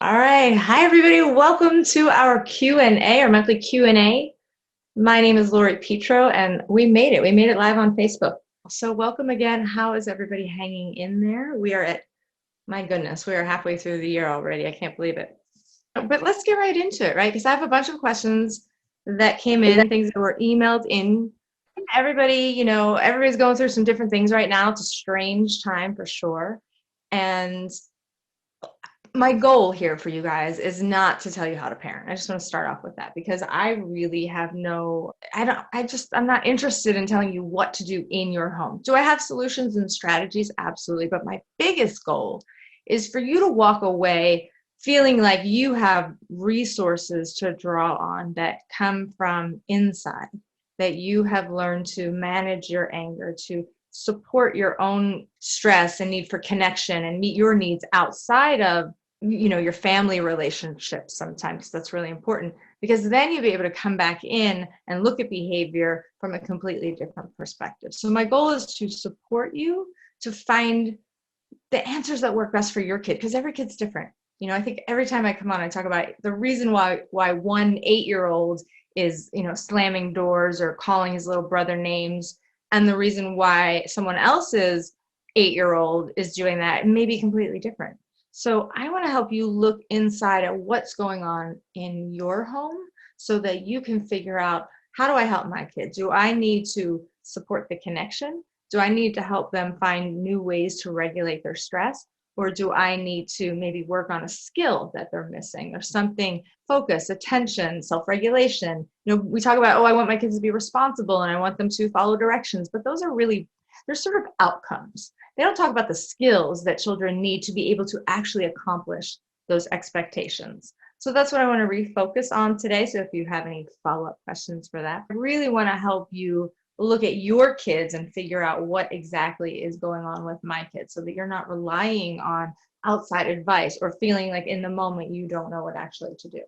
All right. Hi, everybody. Welcome to our Q&A, our monthly Q&A. My name is Lori Petro, and we made it. We made it live on Facebook. So welcome again. How is everybody hanging in there? We are at, my goodness, we are halfway through the year already. I can't believe it. But let's get right into it, right? Because I have a bunch of questions that came in, things that were emailed in. Everybody, everybody's going through some different things right now. It's a strange time for sure. And my goal here for you guys is not to tell you how to parent. I just want to start off with that because I really have I'm not interested in telling you what to do in your home. Do I have solutions and strategies? Absolutely. But my biggest goal is for you to walk away feeling like you have resources to draw on that come from inside, that you have learned to manage your anger, to support your own stress and need for connection and meet your needs outside of your family relationships sometimes. That's really important because then you'll be able to come back in and look at behavior from a completely different perspective. So my goal is to support you to find the answers that work best for your kid, because every kid's different. I think every time I come on, I talk about the reason why one 8-year-old is, slamming doors or calling his little brother names, and the reason why someone else's 8-year-old is doing that may be completely different. So I want to help you look inside at what's going on in your home so that you can figure out, how do I help my kids? Do I need to support the connection? Do I need to help them find new ways to regulate their stress? Or do I need to maybe work on a skill that they're missing or something, focus, attention, self-regulation? We talk about, I want my kids to be responsible and I want them to follow directions, but those are really, they're sort of outcomes. They don't talk about the skills that children need to be able to actually accomplish those expectations. So that's what I want to refocus on today. So if you have any follow-up questions for that, I really want to help you look at your kids and figure out what exactly is going on with my kids so that you're not relying on outside advice or feeling like in the moment you don't know what actually to do.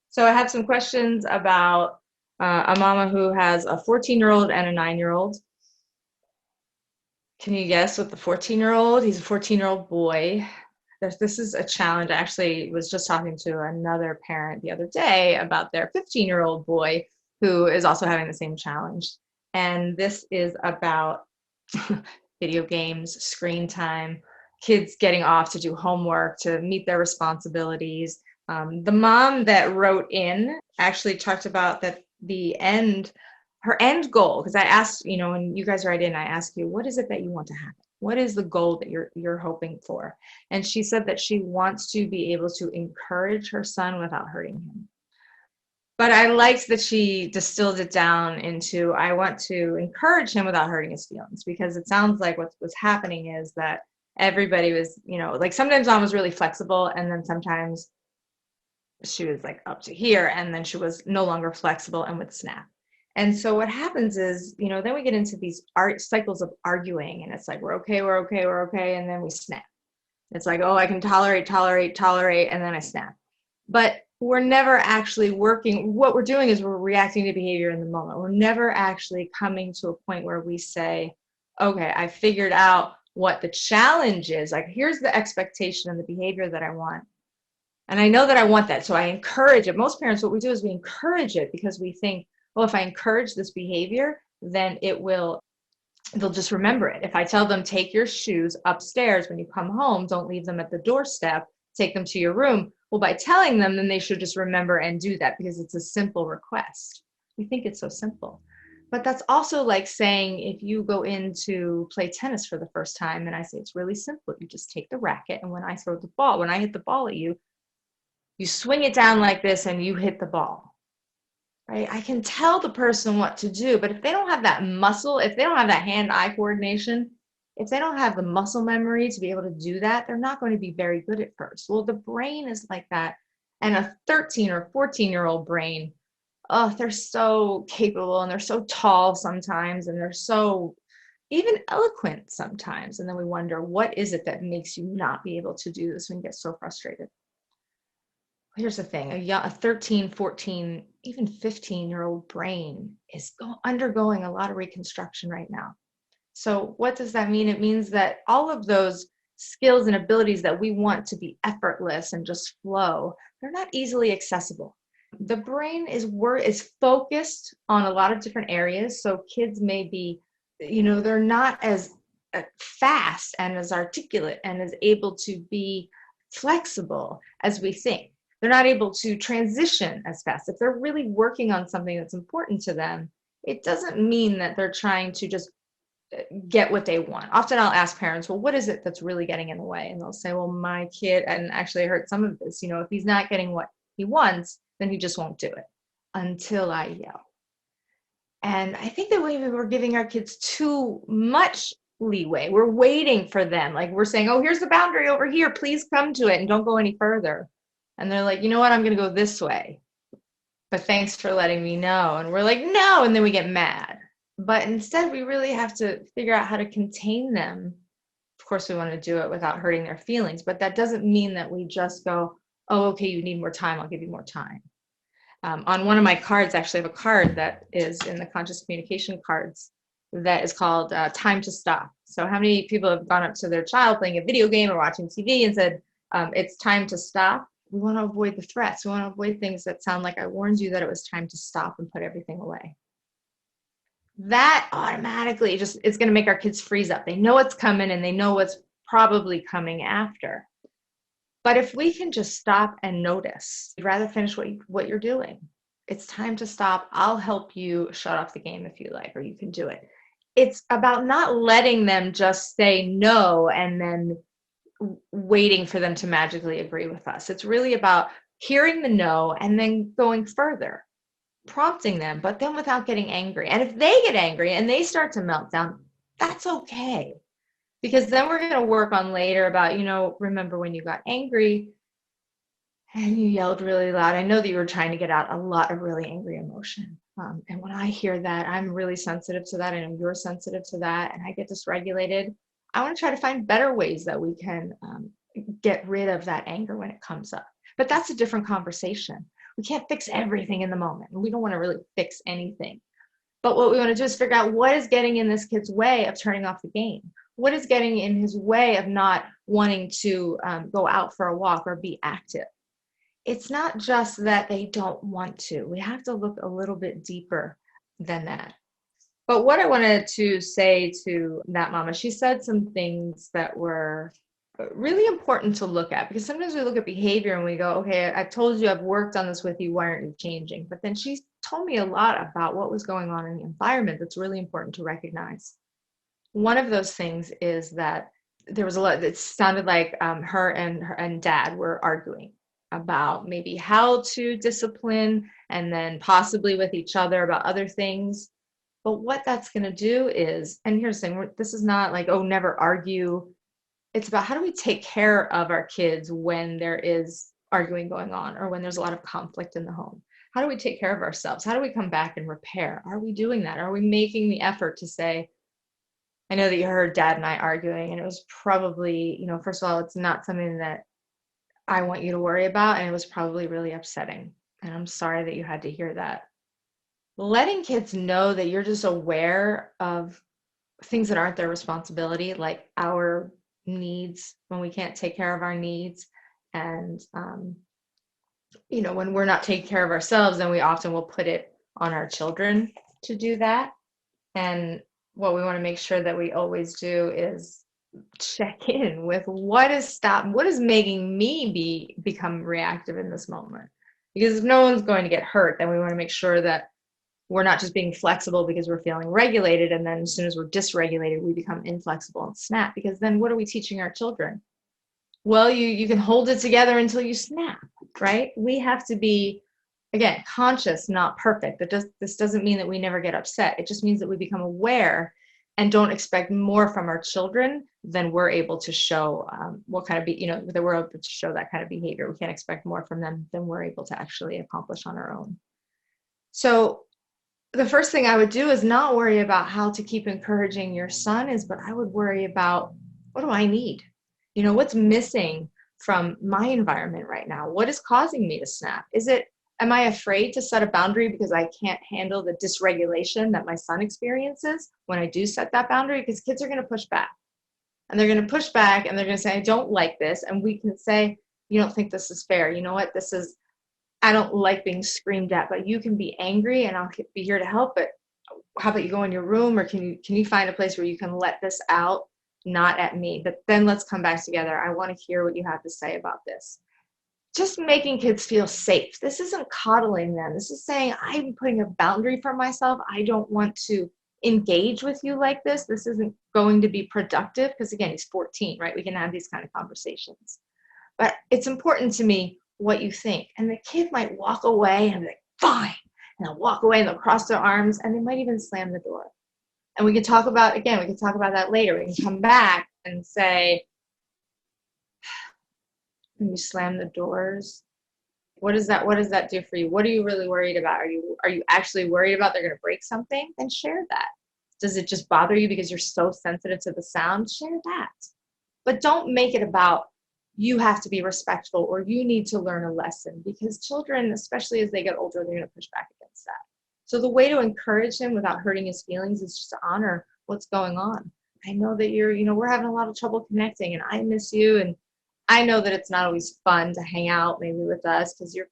So I have some questions about a mama who has a 14-year-old and a 9-year-old. Can you guess what the 14-year-old? He's a 14-year-old boy. This is a challenge. I actually was just talking to another parent the other day about their 15-year-old boy who is also having the same challenge. And this is about video games, screen time, kids getting off to do homework, to meet their responsibilities. The mom that wrote in actually talked about that her end goal, because I asked, when you guys write in, I ask you, what is it that you want to happen? What is the goal that you're hoping for? And she said that she wants to be able to encourage her son without hurting him. But I liked that she distilled it down into, I want to encourage him without hurting his feelings, because it sounds like what was happening is that everybody was, like sometimes mom was really flexible and then sometimes she was like up to here and then she was no longer flexible and would snap. And so what happens is, then we get into these cycles of arguing and it's like, we're okay, we're okay, we're okay. And then we snap. It's like, I can tolerate, and then I snap. But we're never actually working. What we're doing is we're reacting to behavior in the moment. We're never actually coming to a point where we say, okay, I figured out what the challenge is. Like, here's the expectation and the behavior that I want. And I know that I want that. So I encourage it. Most parents, what we do is we encourage it because we think, well, if I encourage this behavior, then they'll just remember it. If I tell them, take your shoes upstairs when you come home, don't leave them at the doorstep, take them to your room. Well, by telling them, then they should just remember and do that because it's a simple request. We think it's so simple. But that's also like saying, if you go in to play tennis for the first time and I say, it's really simple. You just take the racket. And when I hit the ball at you, you swing it down like this and you hit the ball. Right? I can tell the person what to do, but if they don't have that muscle, if they don't have that hand-eye coordination, if they don't have the muscle memory to be able to do that, they're not going to be very good at first. Well, the brain is like that. And a 13 or 14-year-old brain, they're so capable and they're so tall sometimes and they're so even eloquent sometimes. And then we wonder, what is it that makes you not be able to do this when you get so frustrated? Here's the thing, a 13, 14, even 15-year-old brain is undergoing a lot of reconstruction right now. So what does that mean? It means that all of those skills and abilities that we want to be effortless and just flow, they're not easily accessible. The brain is focused on a lot of different areas. So kids may be, they're not as fast and as articulate and as able to be flexible as we think. They're not able to transition as fast. If they're really working on something that's important to them, it doesn't mean that they're trying to just get what they want. Often I'll ask parents, well, what is it that's really getting in the way? And they'll say, well, my kid, and actually I heard some of this, if he's not getting what he wants, then he just won't do it until I yell. And I think that we're giving our kids too much leeway. We're waiting for them. Like we're saying, oh, here's the boundary over here. Please come to it and don't go any further. And they're like, you know what? I'm going to go this way. But thanks for letting me know. And we're like, no. And then we get mad. But instead, we really have to figure out how to contain them. Of course, we want to do it without hurting their feelings. But that doesn't mean that we just go, oh, okay, you need more time. I'll give you more time. On one of my cards, actually, I have a card that is in the conscious communication cards that is called time to stop. So how many people have gone up to their child playing a video game or watching TV and said, it's time to stop? We want to avoid the threats. We want to avoid things that sound like I warned you that it was time to stop and put everything away. That automatically it's going to make our kids freeze up. They know what's coming and they know what's probably coming after. But if we can just stop and notice, you'd rather finish what you're doing. It's time to stop. I'll help you shut off the game if you like, or you can do it. It's about not letting them just say no and then waiting for them to magically agree with us. It's really about hearing the no and then going further, prompting them, but then without getting angry. And if they get angry and they start to melt down, that's okay. Because then we're going to work on later about, remember when you got angry and you yelled really loud. I know that you were trying to get out a lot of really angry emotion. And when I hear that, I'm really sensitive to that. I know you're sensitive to that. And I get dysregulated. I want to try to find better ways that we can get rid of that anger when it comes up. But that's a different conversation. We can't fix everything in the moment. We don't want to really fix anything. But what we want to do is figure out what is getting in this kid's way of turning off the game. What is getting in his way of not wanting to go out for a walk or be active? It's not just that they don't want to. We have to look a little bit deeper than that. But what I wanted to say to that mama, she said some things that were really important to look at, because sometimes we look at behavior and we go, okay, I've told you, I've worked on this with you, why aren't you changing? But then she told me a lot about what was going on in the environment that's really important to recognize. One of those things is that there was a lot, it sounded like her and dad were arguing about maybe how to discipline and then possibly with each other about other things. But what that's going to do is, and here's the thing, this is not like, oh, never argue. It's about how do we take care of our kids when there is arguing going on or when there's a lot of conflict in the home? How do we take care of ourselves? How do we come back and repair? Are we doing that? Are we making the effort to say, I know that you heard dad and I arguing, and it was probably, first of all, it's not something that I want you to worry about, and it was probably really upsetting. And I'm sorry that you had to hear that. Letting kids know that you're just aware of things that aren't their responsibility, like our needs, when we can't take care of our needs, and when we're not taking care of ourselves, then we often will put it on our children to do that. And what we want to make sure that we always do is check in with what is making me become reactive in this moment. Because if no one's going to get hurt, then we want to make sure that we're not just being flexible because we're feeling regulated, and then as soon as we're dysregulated, we become inflexible and snap. Because then what are we teaching our children? Well, you can hold it together until you snap, right? We have to be, again, conscious, not perfect. This doesn't mean that we never get upset. It just means that we become aware and don't expect more from our children than we're able to show what kind of, that we're able to show that kind of behavior. We can't expect more from them than we're able to actually accomplish on our own. So the first thing I would do is not worry about how to keep encouraging your son but I would worry about, what do I need? What's missing from my environment right now? What is causing me to snap? Am I afraid to set a boundary because I can't handle the dysregulation that my son experiences when I do set that boundary? Because kids are going to push back. And they're going to push back and they're going to say, I don't like this. And we can say, you don't think this is fair. You know what? I don't like being screamed at, but you can be angry and I'll be here to help. But how about you go in your room, or can you find a place where you can let this out, not at me, but then let's come back together. I want to hear what you have to say about this. Just making kids feel safe. This isn't coddling them. This is saying, I'm putting a boundary for myself. I don't want to engage with you like this. This isn't going to be productive, because again, he's 14, right? We can have these kind of conversations. But it's important to me what you think. And the kid might walk away and be like, fine. And they'll walk away and they'll cross their arms and they might even slam the door. And we can talk about that later. We can come back and say, when you slam the doors, what does that do for you? What are you really worried about? Are you actually worried about they're going to break something? Then share that. Does it just bother you because you're so sensitive to the sound? Share that. But don't make it about you have to be respectful or you need to learn a lesson, because children, especially as they get older, they're going to push back against that. So the way to encourage him without hurting his feelings is just to honor what's going on. I know that we're having a lot of trouble connecting and I miss you. And I know that it's not always fun to hang out maybe with us because you're,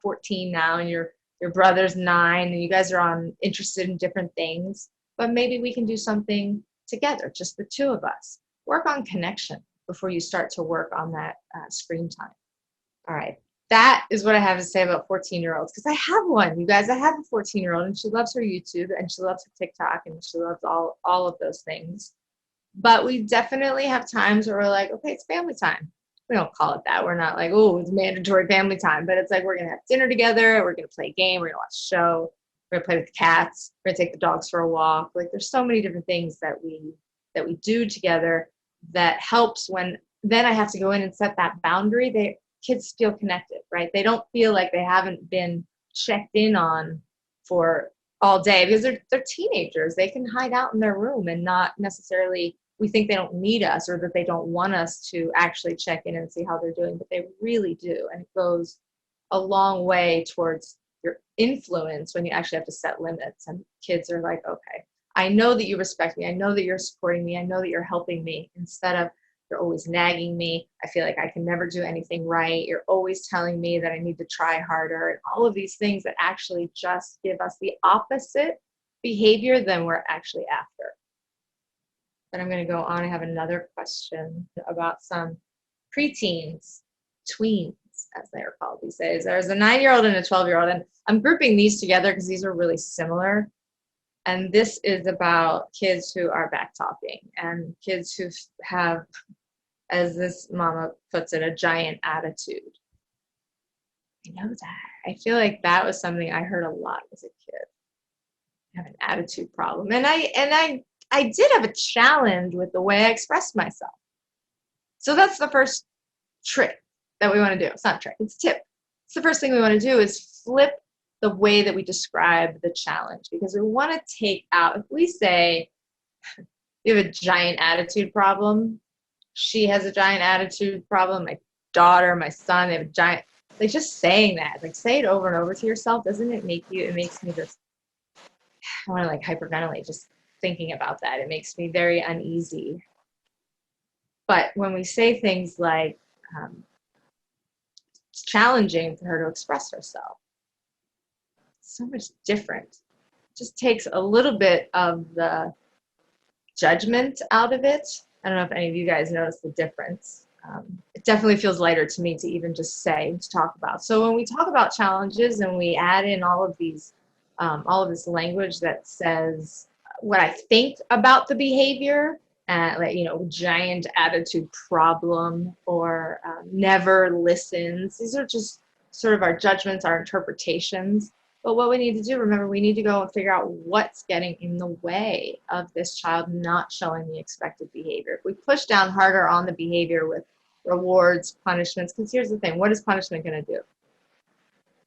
14 now and your brother's 9 and you guys are interested in different things, but maybe we can do something together, just the two of us. Work on connection before you start to work on that screen time. All right. That is what I have to say about 14-year-olds, because I have one, you guys. I have a 14-year-old and she loves her YouTube and she loves her TikTok and she loves all of those things. But we definitely have times where we're like, okay, it's family time. We don't call it that. We're not like, oh, it's mandatory family time. But it's like we're going to have dinner together. We're going to play a game. We're going to watch a show. We're going to play with the cats. We're going to take the dogs for a walk. Like there's so many different things that we do together that helps when then I have to go in and set that boundary. Kids feel connected, right? They don't feel like they haven't been checked in on for all day, because they're teenagers. They can hide out in their room and not necessarily, we think they don't need us or that they don't want us to actually check in and see how they're doing, but they really do. And it goes a long way towards your influence when you actually have to set limits. And kids are like, okay, I know that you respect me. I know that you're supporting me. I know that you're helping me, instead of you're always nagging me. I feel like I can never do anything right. You're always telling me that I need to try harder, and all of these things that actually just give us the opposite behavior than we're actually after. But I'm going to go on. I have another question about some preteens, tweens, as they are called these days. There's a 9-year-old and a 12-year-old, and I'm grouping these together because these are really similar. And this is about kids who are backtalking and kids who have, as this mama puts it, a giant attitude. I know that. I feel like that was something I heard a lot as a kid. I have an attitude problem. And I did have a challenge with the way I expressed myself. So that's the first trick that we want to do. It's not a trick, it's a tip. It's the first thing we want to do is flip the way that we describe the challenge, because we want to take out, if we say you have a giant attitude problem, she has a giant attitude problem, my daughter, my son, they have a giant, like just saying that, like say it over and over to yourself, doesn't it makes me just, I want to like hyperventilate just thinking about that. It makes me very uneasy. But when we say things like, it's challenging for her to express herself, so much different. It just takes a little bit of the judgment out of it. I don't know if any of you guys notice the difference. It definitely feels lighter to me to even just say, to talk about. So when we talk about challenges and we add in all of this language that says what I think about the behavior, like, giant attitude problem or never listens. These are just sort of our judgments, our interpretations. But what we need to do, remember, we need to go and figure out what's getting in the way of this child not showing the expected behavior. If we push down harder on the behavior with rewards, punishments, because here's the thing, what is punishment going to do?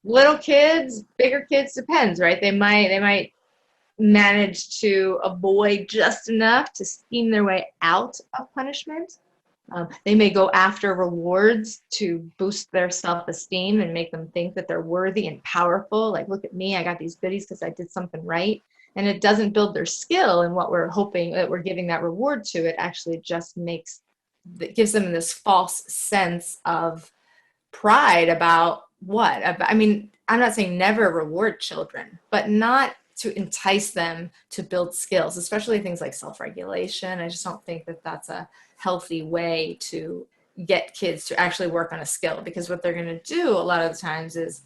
Little kids, bigger kids, depends, right? They might manage to avoid just enough to scheme their way out of punishment. They may go after rewards to boost their self-esteem and make them think that they're worthy and powerful. Like, look at me, I got these goodies because I did something right. And it doesn't build their skill in what we're hoping that we're giving that reward to. It actually just gives them this false sense of pride about what? I mean, I'm not saying never reward children, but not to entice them to build skills, especially things like self-regulation. I just don't think that that's a healthy way to get kids to actually work on a skill, because what they're going to do a lot of the times is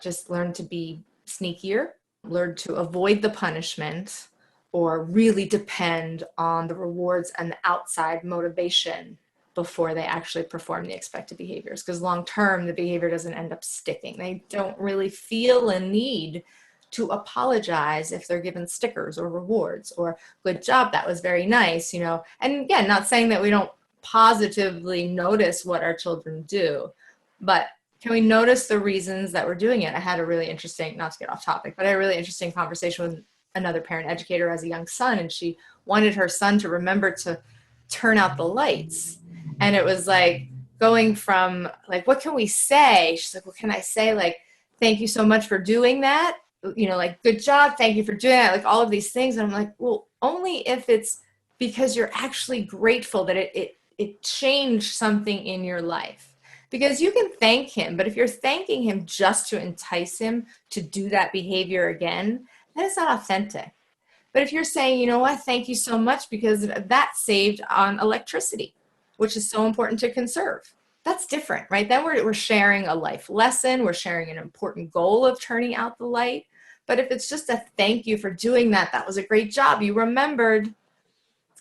just learn to be sneakier, learn to avoid the punishment, or really depend on the rewards and the outside motivation before they actually perform the expected behaviors. Because long term, the behavior doesn't end up sticking. They don't really feel a need to apologize if they're given stickers or rewards or good job, that was very nice, you know. And again, not saying that we don't positively notice what our children do, but can we notice the reasons that we're doing it? I had a really interesting, not to get off topic, but I had a really interesting conversation with another parent educator who has a young son, and she wanted her son to remember to turn out the lights. And it was like going from like, what can we say? She's like, what can I say? Like, thank you so much for doing that. You know, like, good job. Thank you for doing that. Like all of these things. And I'm like, well, only if it's because you're actually grateful that it changed something in your life. Because you can thank him, but if you're thanking him just to entice him to do that behavior again, that is not authentic. But if you're saying, you know what, thank you so much because that saved on electricity, which is so important to conserve, that's different, right? Then we're sharing a life lesson. We're sharing an important goal of turning out the light. But if it's just a thank you for doing that, that was a great job, you remembered,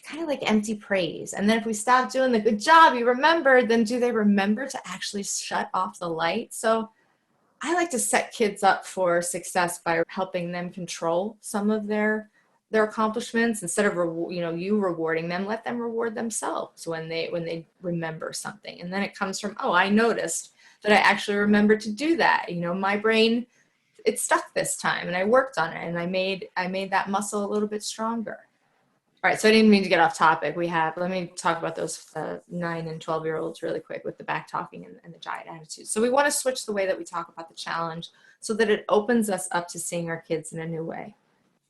kind of like empty praise. And then if we stop doing the good job, you remembered, then do they remember to actually shut off the light? So I like to set kids up for success by helping them control some of their accomplishments. Instead of you rewarding them, let them reward themselves when they remember something. And then it comes from, oh, I noticed that I actually remembered to do that. You know, my brain, it stuck this time and I worked on it and I made that muscle a little bit stronger. All right, so I didn't mean to get off topic. Let me talk about those 9 and 12-year-olds really quick with the back talking and the giant attitude. So we want to switch the way that we talk about the challenge so that it opens us up to seeing our kids in a new way.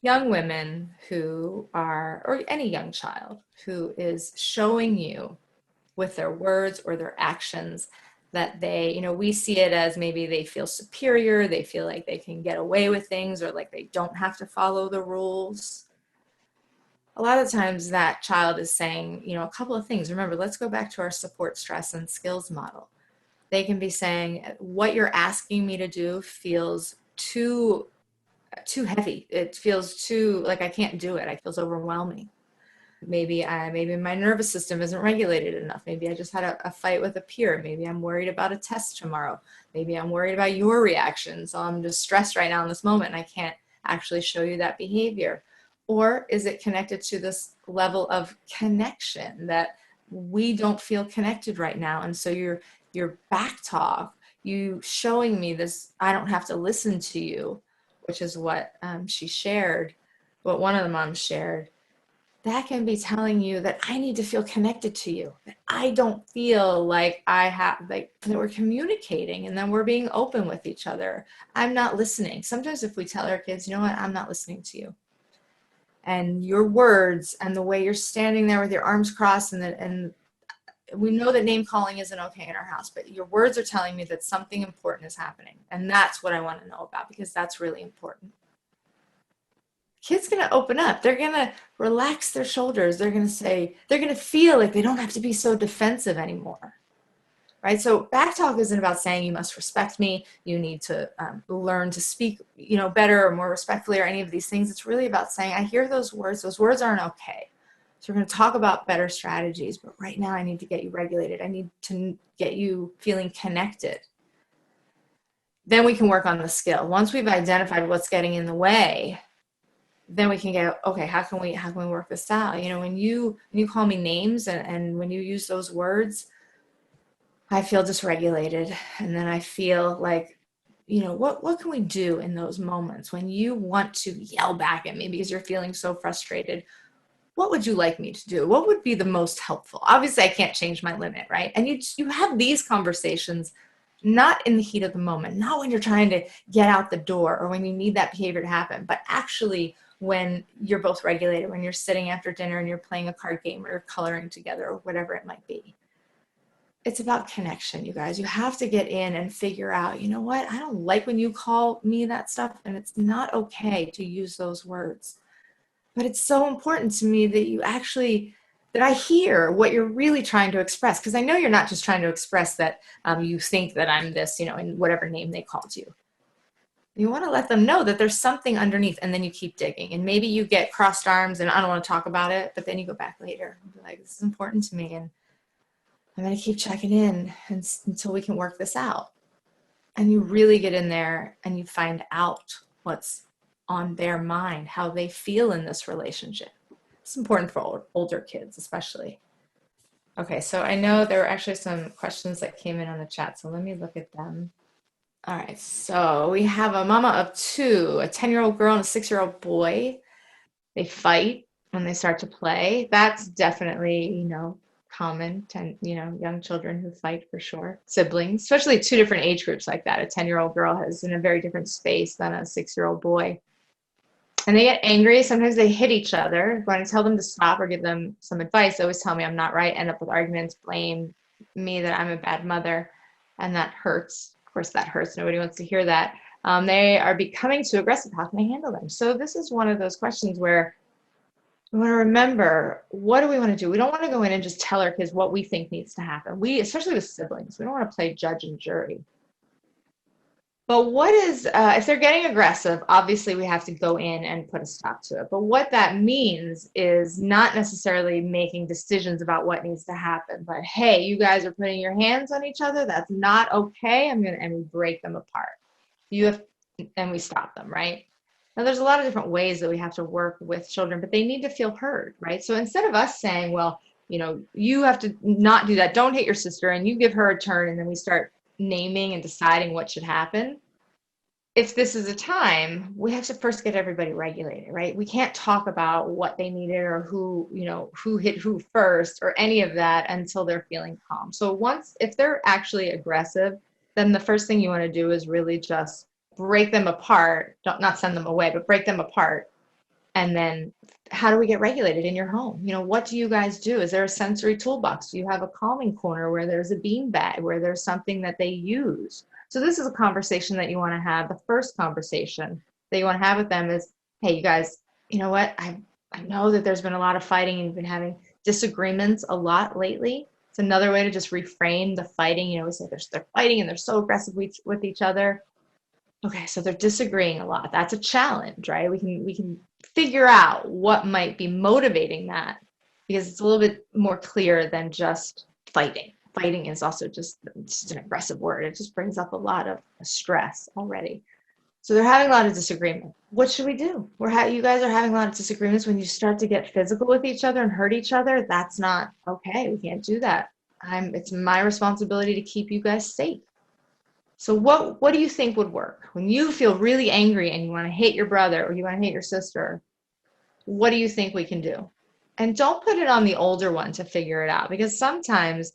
Young women who are, or any young child who is showing you with their words or their actions that they, we see it as maybe they feel superior, they feel like they can get away with things or like they don't have to follow the rules. A lot of times that child is saying, a couple of things. Remember, let's go back to our support, stress, and skills model. They can be saying, what you're asking me to do feels too heavy. It feels too, like I can't do it. It feels overwhelming. Maybe my nervous system isn't regulated enough. Maybe I just had a fight with a peer. Maybe I'm worried about a test tomorrow. Maybe I'm worried about your reaction. So I'm just stressed right now in this moment and I can't actually show you that behavior. Or is it connected to this level of connection that we don't feel connected right now? And so your back talk, you showing me this, I don't have to listen to you, which is what she shared, what one of the moms shared, that can be telling you that I need to feel connected to you, that I don't feel like that we're communicating and then we're being open with each other. I'm not listening. Sometimes if we tell our kids, you know what, I'm not listening to you. And your words and the way you're standing there with your arms crossed and we know that name calling isn't okay in our house, but your words are telling me that something important is happening. And that's what I want to know about because that's really important. Kids going to open up. They're going to relax their shoulders. They're going to feel like they don't have to be so defensive anymore. Right? So back talk isn't about saying you must respect me. You need to learn to speak, better or more respectfully or any of these things. It's really about saying, I hear those words. Those words aren't okay. So we're going to talk about better strategies. But right now I need to get you regulated. I need to get you feeling connected. Then we can work on the skill. Once we've identified what's getting in the way, then we can get, okay, how can we work this out? When you call me names and when you use those words, I feel dysregulated. And then I feel like, what can we do in those moments when you want to yell back at me because you're feeling so frustrated? What would you like me to do? What would be the most helpful? Obviously, I can't change my limit, right? And you have these conversations not in the heat of the moment, not when you're trying to get out the door or when you need that behavior to happen, but actually when you're both regulated, when you're sitting after dinner and you're playing a card game or you're coloring together or whatever it might be. It's about connection, you guys. You have to get in and figure out, you know what? I don't like when you call me that stuff, and it's not okay to use those words. But it's so important to me that you actually, that I hear what you're really trying to express. Because I know you're not just trying to express that you think that I'm this, in whatever name they called you. You want to let them know that there's something underneath, and then you keep digging. And maybe you get crossed arms and I don't want to talk about it, but then you go back later and be like, this is important to me. And I'm going to keep checking in until we can work this out. And you really get in there and you find out what's on their mind, how they feel in this relationship. It's important for older kids, especially. Okay, so I know there were actually some questions that came in on the chat, so let me look at them. All right, so we have a mama of two, a 10-year-old girl and a 6-year-old boy. They fight when they start to play. That's definitely, common, young children who fight for sure. Siblings, especially two different age groups like that. A 10-year-old girl is in a very different space than a 6-year-old boy. And they get angry. Sometimes they hit each other. When I tell them to stop or give them some advice, they always tell me I'm not right, end up with arguments, blame me that I'm a bad mother, and that hurts. Of course, that hurts. Nobody wants to hear that. They are becoming too aggressive. How can I handle them? So this is one of those questions where we want to remember, what do we want to do? We don't want to go in and just tell our kids what we think needs to happen. Especially with siblings, we don't want to play judge and jury. But if they're getting aggressive, obviously we have to go in and put a stop to it. But what that means is not necessarily making decisions about what needs to happen, but hey, you guys are putting your hands on each other. That's not okay. And we break them apart. And we stop them, right? Now, there's a lot of different ways that we have to work with children, but they need to feel heard, right? So instead of us saying, well, you have to not do that, don't hit your sister, and you give her a turn, and then we start naming and deciding what should happen. If this is a time, we have to first get everybody regulated, right? We can't talk about what they needed or who hit who first or any of that until they're feeling calm. So if they're actually aggressive, then the first thing you want to do is really just break them apart, not send them away, but break them apart. And then how do we get regulated in your home? What do you guys do? Is there a sensory toolbox? Do you have a calming corner where there's a bean bag, where there's something that they use? So this is a conversation that you want to have. The first conversation that you want to have with them is, hey, you guys, you know what? I know that there's been a lot of fighting and you've been having disagreements a lot lately. It's another way to just reframe the fighting. We say they're fighting and they're so aggressive with each other. Okay, so they're disagreeing a lot. That's a challenge, right? We can figure out what might be motivating that, because it's a little bit more clear than just fighting. Fighting is also just an aggressive word. It just brings up a lot of stress already. So they're having a lot of disagreement. What should we do? You guys are having a lot of disagreements. When you start to get physical with each other and hurt each other, that's not okay. We can't do that. It's my responsibility to keep you guys safe. So what do you think would work? When you feel really angry and you want to hit your brother or you want to hit your sister, what do you think we can do? And don't put it on the older one to figure it out, because sometimes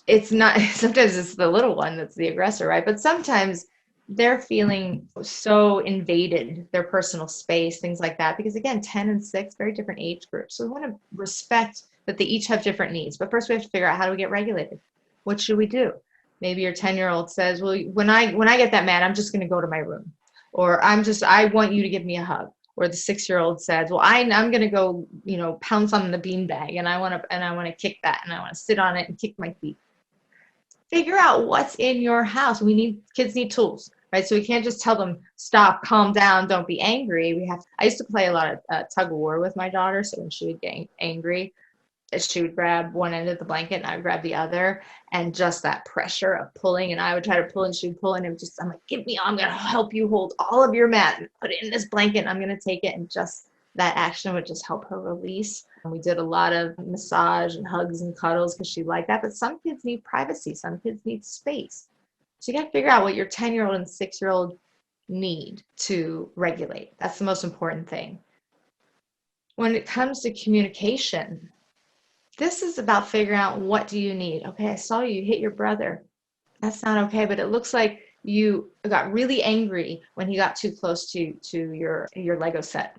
it's the little one that's the aggressor, right? But sometimes they're feeling so invaded, their personal space, things like that, because again, 10 and 6, very different age groups. So we want to respect that they each have different needs. But first we have to figure out, how do we get regulated? What should we do? Maybe your 10-year-old says, well, when I get that mad, I'm just going to go to my room. Or I want you to give me a hug. Or the 6-year-old says, well, I'm going to go, pounce on the beanbag and I want to kick that and I want to sit on it and kick my feet. Figure out what's in your house. Kids need tools, right? So we can't just tell them, stop, calm down, don't be angry. I used to play a lot of tug of war with my daughter. So when she would get angry, she would grab one end of the blanket and I would grab the other, and just that pressure of pulling, and I would try to pull and she would pull, and I'm like, I'm going to help you hold all of your mat and put it in this blanket and I'm going to take it. And just that action would just help her release. And we did a lot of massage and hugs and cuddles because she liked that. But some kids need privacy. Some kids need space. So you got to figure out what your 10-year-old and 6-year-old need to regulate. That's the most important thing. When it comes to communication, this is about figuring out, what do you need? Okay, I saw you hit your brother. That's not okay, but it looks like You got really angry when he got too close to your Lego set.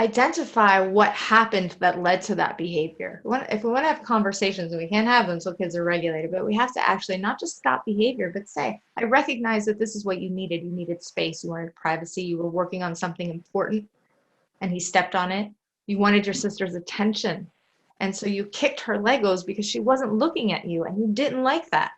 Identify what happened that led to that behavior. If we want to have conversations, and we can't have them so kids are regulated, but we have to actually not just stop behavior, but say, I recognize that this is what you needed. You needed space. You wanted privacy. You were working on something important and he stepped on it. You wanted your sister's attention. And so you kicked her Legos because she wasn't looking at you and you didn't like that,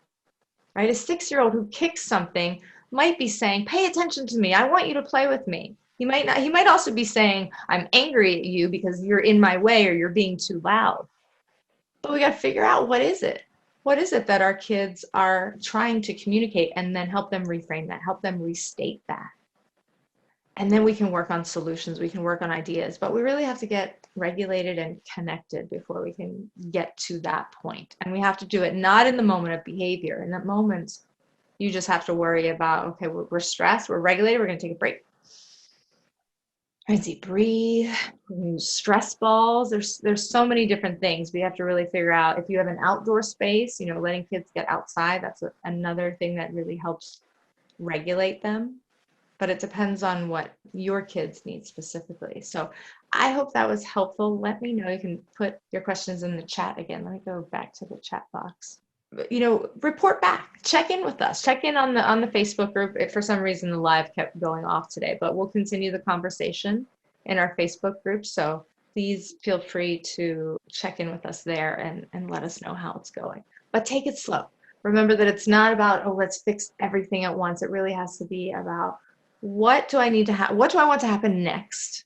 right? A 6-year-old who kicks something might be saying, pay attention to me. I want you to play with me. He might not, he might also be saying, I'm angry at you because you're in my way or you're being too loud. But we got to figure out, what is it? What is it that our kids are trying to communicate, and then help them reframe that, help them restate that. And then we can work on solutions, we can work on ideas, but we really have to get regulated and connected before we can get to that point. And we have to do it not in the moment of behavior. In that moment, you just have to worry about, okay, we're stressed, we're regulated, we're going to take a break. Deep breathe, use stress balls. There's so many different things. We have to really figure out, if you have an outdoor space, letting kids get outside, that's another thing that really helps regulate them. But it depends on what your kids need specifically. So I hope that was helpful. Let me know. You can put your questions in the chat again. Let me go back to the chat box. Report back, check in with us, check in on the Facebook group. If for some reason the live kept going off today, but we'll continue the conversation in our Facebook group. So please feel free to check in with us there and let us know how it's going. But take it slow. Remember that it's not about, oh, let's fix everything at once. It really has to be about, what do I need to have? What do I want to happen next?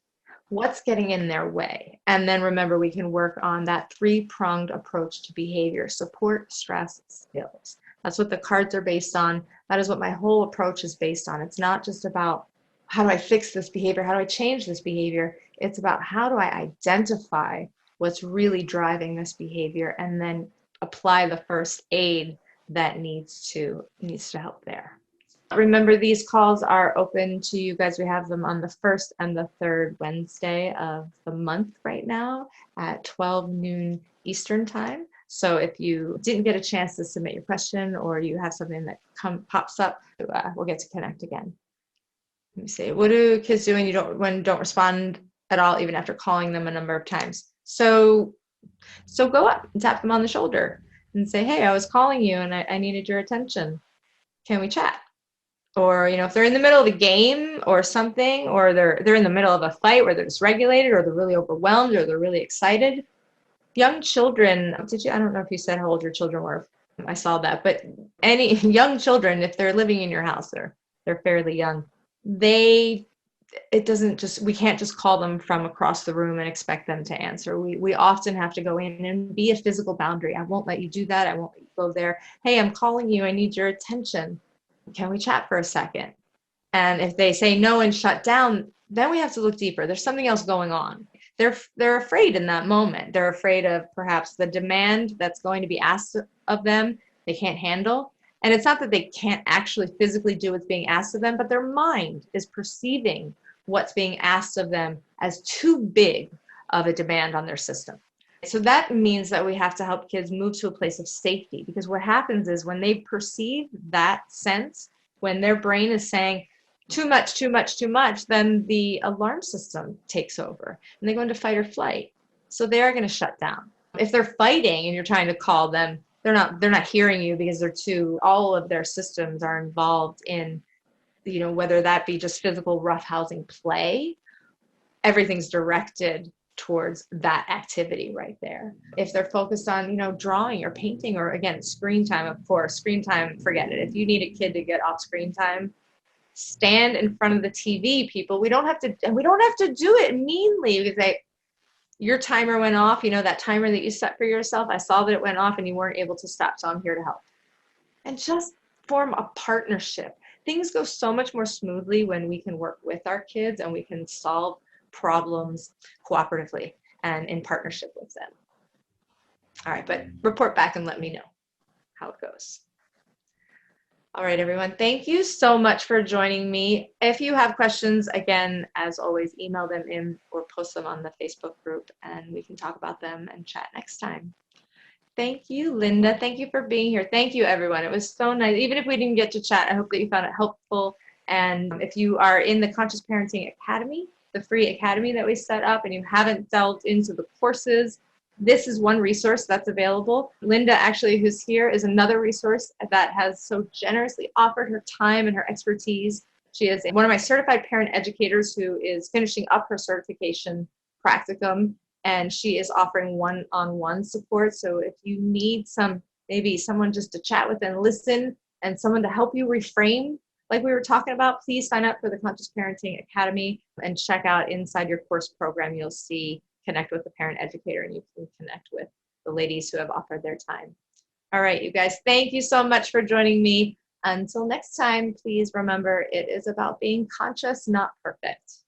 What's getting in their way? And then remember, we can work on that 3-pronged approach to behavior: support, stress, skills. That's what the cards are based on. That is what my whole approach is based on. It's not just about, how do I fix this behavior? How do I change this behavior? It's about, how do I identify what's really driving this behavior and then apply the first aid that needs to help there. Remember, these calls are open to you guys. We have them on the 1st and the 3rd Wednesday of the month right now at 12 noon Eastern time. So if you didn't get a chance to submit your question, or you have something that pops up, we'll get to connect again. Let me see. What do kids do when don't respond at all, even after calling them a number of times? So go up and tap them on the shoulder and say, hey, I was calling you and I needed your attention. Can we chat? Or, if they're in the middle of a game or something, or they're in the middle of a fight where they're dysregulated, or they're really overwhelmed, or they're really excited. Young children, I don't know if you said how old your children were. I saw that, but any young children, if they're living in your house, they're fairly young. We can't just call them from across the room and expect them to answer. We often have to go in and be a physical boundary. I won't let you do that. I won't let you go there. Hey, I'm calling you. I need your attention. Can we chat for a second? And if they say no and shut down, then we have to look deeper. There's something else going on. They're afraid in that moment. They're afraid of perhaps the demand that's going to be asked of them they can't handle. And it's not that they can't actually physically do what's being asked of them, but their mind is perceiving what's being asked of them as too big of a demand on their system. So that means that we have to help kids move to a place of safety, because what happens is, when they perceive that sense, when their brain is saying too much, too much, too much, then the alarm system takes over and they go into fight or flight. So they are going to shut down. If they're fighting and you're trying to call them, they're not hearing you, because all of their systems are involved in, whether that be just physical roughhousing play, everything's directed towards that activity right there. If they're focused on, drawing or painting, or again, screen time, of course, screen time, forget it. If you need a kid to get off screen time, stand in front of the TV, people. We don't have to do it meanly, because your timer went off, that timer that you set for yourself. I saw that it went off and you weren't able to stop, so I'm here to help. And just form a partnership. Things go so much more smoothly when we can work with our kids and we can solve problems cooperatively and in partnership with them. All right, but report back and let me know how it goes. All right, everyone, thank you so much for joining me. If you have questions, again, as always, email them in or post them on the Facebook group, and we can talk about them and chat next time. Thank you, Linda. Thank you for being here. Thank you, everyone. It was so nice. Even if we didn't get to chat, I hope that you found it helpful. And if you are in the Conscious Parenting Academy, the free academy that we set up, and you haven't delved into the courses, this is one resource that's available. Linda, actually, who's here, is another resource that has so generously offered her time and her expertise. She is one of my certified parent educators who is finishing up her certification practicum, and she is offering one-on-one support. So if you need maybe someone just to chat with and listen, and someone to help you reframe, like we were talking about, please sign up for the Conscious Parenting Academy and check out inside your course program. You'll see Connect with the Parent Educator, and you can connect with the ladies who have offered their time. All right, you guys, thank you so much for joining me. Until next time, please remember, it is about being conscious, not perfect.